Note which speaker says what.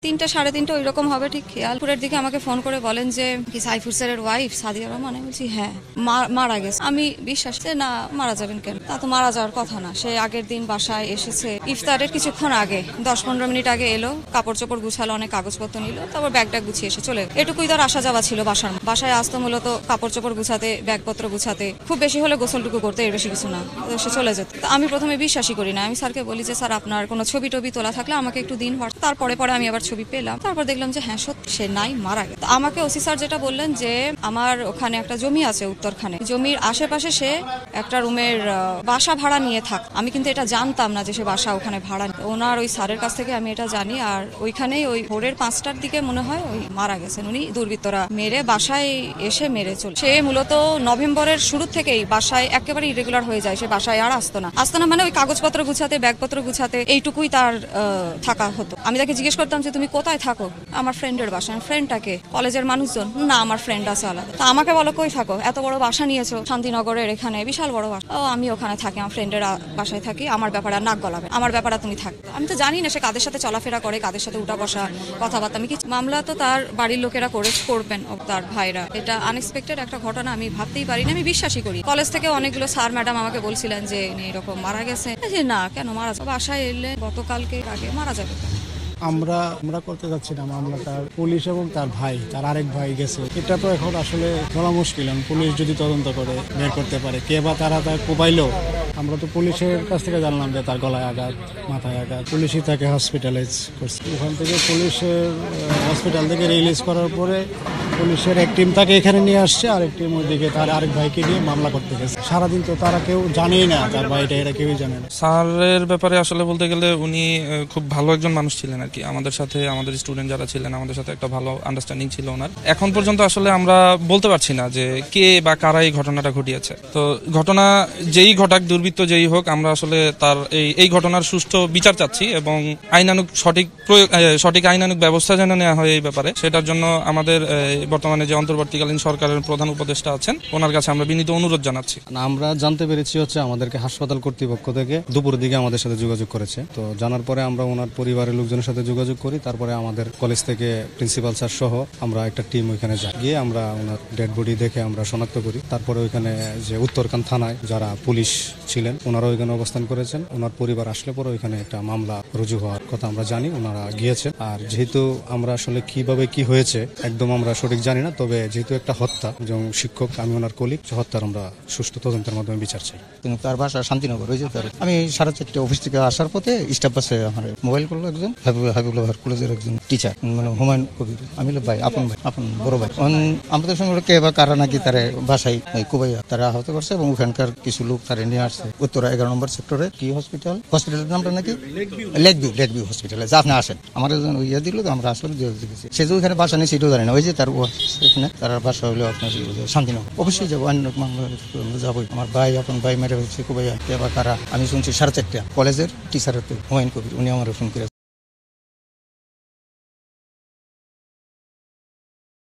Speaker 1: 3টা সাড়ে 3টা ওইরকম হবে ঠিক খেয়ালপুরের দিকে আমাকে ফোন করে বলেন যে কি সাইফুর স্যারের ওয়াইফ সাদিয়া রহমান। আমি বলছি হ্যাঁ মারা গেছে। আমি বিশ্বাস না মারা যাবেন কেন, তা তো মারা যাওয়ার কথা না। সে আগের দিন বাসায় এসেছে ইফতারের কিছুক্ষণ আগে 10-15 মিনিট আগে এলো, কাপড় চোপড় গুছালো, অনেক কাগজপত্র নিল, তারপর ব্যাগটা গুছিয়ে এসে চলে। এটুকুই তার আসা যাওয়া ছিল। বাসায় আসতো মূলত কাপড় চোপড় গুছাতে, ব্যাগপত্র গুছাতে, খুব বেশি হলে গোসলটুকু করতে, এর বেশি কিছু না, সে চলে যেত। আমি প্রথমে বিশ্বাসই করি না। আমি স্যারকে বলি যে স্যার আপনার কোনো ছবি টবি তোলা থাকলে আমাকে একটু দিন। তারপরে আমি আবার ছবি পেলাম, তারপর দেখলাম যে হ্যাঁ সত্যি সে নাই, মারা গেছে। আমাকে ওসি স্যার যেটা বললেন যে আমার ওখানে একটা জমি আছে উত্তরখানে, জমির আশেপাশে সে একটা রুমের বাসা ভাড়া নিয়ে থাক। আমি কিন্তু এটা জানতাম না যে সে বাসা ওখানে ভাড়া। ওনার ওই স্যারের কাছ থেকে আমি এটা জানি। আর ওইখানেই ওই ভোরের 5টার দিকে মনে হয় ওই মারা গেছেন উনি, দুর্বৃত্তরা মেরে বাসায় এসে মেরে চলে। সে মূলত নভেম্বরের শুরু থেকেই বাসায় একেবারে ইরেগুলার হয়ে যায়। সে বাসায় আর আসতো না মানে ওই কাগজপত্র গুছাতে, ব্যাগপত্র গুছাতে, এইটুকুই তার থাকা হতো। আমি তাকে জিজ্ঞেস করতাম যে তুমি কোথায় থাকো? আমার ফ্রেন্ডের বাসা। ফ্রেন্ডটাকে কলেজের মানুষজন? না, আমার ফ্রেন্ড আছে আলাদা। তা আমাকে বলো কই থাকো? এত বড় বাসা নিয়েছো শান্তিনগরের এখানে, বিশাল বড় বাসা। ও আমি ওখানে থাকি, আমার ফ্রেন্ডের বাসায় থাকি, আমার ব্যাপারে নাক গলাবে, আমার ব্যাপারে তুমি থাকবে। আমি তো জানি না সে কাদের সাথে চলাফেরা করে, কাদের সাথে উঠা বসা, কথাবার্তা। আমি কি মামলা তো তার বাড়ির লোকেরা করবেন, তার ভাইরা। এটা আনএক্সপেক্টেড একটা ঘটনা, আমি ভাবতেই পারিনি, আমি বিশ্বাসই করি। কলেজ থেকে অনেকগুলো স্যার ম্যাডাম আমাকে বলছিলেন যে এরকম মারা গেছে, যে না কেন মারা যাবে, বাসায় এলে গতকালকে আগে মারা যাবে।
Speaker 2: আমরা করতে যাচ্ছি না মামলাটা, পুলিশ এবং তার ভাই, তার আরেক ভাই গেছে। এটা তো এখন আসলে বলা মুশকিল। পুলিশ যদি তদন্ত করে বের করতে পারে কে বা তারা কোপাইলো। আমরা তো পুলিশের কাছ থেকে জানলাম যে তার গলায় আঘাত, মাথায় আঘাত, পুলিশই তাকে হসপিটালাইজ করছে। ওখান থেকে পুলিশের হসপিটাল থেকে রিলিজ করার পরে পুলিশের এক টিম তাকে এখানে নিয়ে আসছে, আরেক টিম ওইদিকে তার আরেক ভাইকে নিয়ে মামলা করতে গেছে। সারাদিন তো তারা কেউ জানেই না তার ভাইটা, এরা কেউই জানে না।
Speaker 3: স্যারের ব্যাপারে আসলে বলতে গেলে উনি খুব ভালো একজন মানুষ ছিলেন আর কি। আমাদের সাথে, আমাদের স্টুডেন্ট যারা ছিলেন, আমাদের সাথে একটা ভালো আন্ডারস্ট্যান্ডিং ছিল ওনার। এখন পর্যন্ত আসলে আমরা বলতে পারছি না যে কে বা কারা এই ঘটনাটা ঘটিয়েছে। তো ঘটনা যেই ঘটাক, দুর্বৃত্ত যেই হোক, আমরা আসলে তার এই ঘটনার সুষ্ঠু বিচার চাচ্ছি এবং আইনানুগ সঠিক আইনানুগ ব্যবস্থা যেন নেওয়া হয় এই ব্যাপারে। সেটার জন্য আমাদের বর্তমানে যে অন্তর্বর্তীকালীন সরকারের প্রধান উপদেষ্টা আছেন, ওনার কাছে আমরা বিনীত অনুরোধ জানাচ্ছি।
Speaker 4: আমরা জানতে পেরেছি হচ্ছে আমাদেরকে হাসপাতাল কর্তৃপক্ষ থেকে দুপুরের দিকে আমাদের সাথে যোগাযোগ করেছে। তো জানার পরে আমরা ওনার পরিবারের লোকজনের সাথে যোগাযোগ করি। তারপরে আমাদের কলেজ থেকে প্রিন্সিপাল স্যার সহ আমরা একটা টিম ওইখানে যাই, গিয়ে আমরা ওনার ডেড বডি দেখে আমরা শনাক্ত করি। তারপরে ওইখানে যে উত্তরখান থানায় যারা পুলিশ ছিলেন ওনারা ওইখানে অবস্থান করেছেন। ওনার পরিবার আসলে পরে ওইখানে একটা মামলা রুজু হওয়ার কথা আমরা জানি, ওনারা গিয়েছেন। আর যেহেতু আমরা আসলে কিভাবে কি হয়েছে একদম আমরা সঠিক জানি না, তবে যেহেতু একটা হত্যা, যেমন শিক্ষক আমি ওনার কলিগ, হত্যার আমরা সুষ্ঠু তদন্তের মাধ্যমে বিচার চাই।
Speaker 5: তার বাসা শান্তিনগর হয়েছে। আমি 4:30 অফিস থেকে আসার পথে স্টাফ বাসে আমার মোবাইল করলো একজন হাবিবুল্লাহ কলেজের একজন টিচার, মানে হুমায়ুন কবির। আমি ভাই আপন বড় ভাই। আমাদের সঙ্গে কে বা কারা নাকি তারা বাসায় কুবাইয়া তারা আহত করছে এবং ওখানকার কিছু লোক তারা নিয়ে আসছে উত্তরা 11 নম্বর সেক্টরে কি হসপিটালের নামটা নাকি লেকভিউ হসপিটালে। যা আপনি আসেন আমার ইয়ে দিল, আমরা আসলে সে যে ওইখানে বাসা নেই সেটাও জানি না। ওই যে তার এখানে তার বাসা হলো আপনার শান্তিনগর। অবশ্যই যাবো, অন্য মামলা যাবোই। আমার ভাই মেরে হচ্ছে কুবাইয়া কে বা কারা। আমি শুনছি 4:30 কলেজের টিচার হুমায়ুন কবির, উনি আমার ফোন করে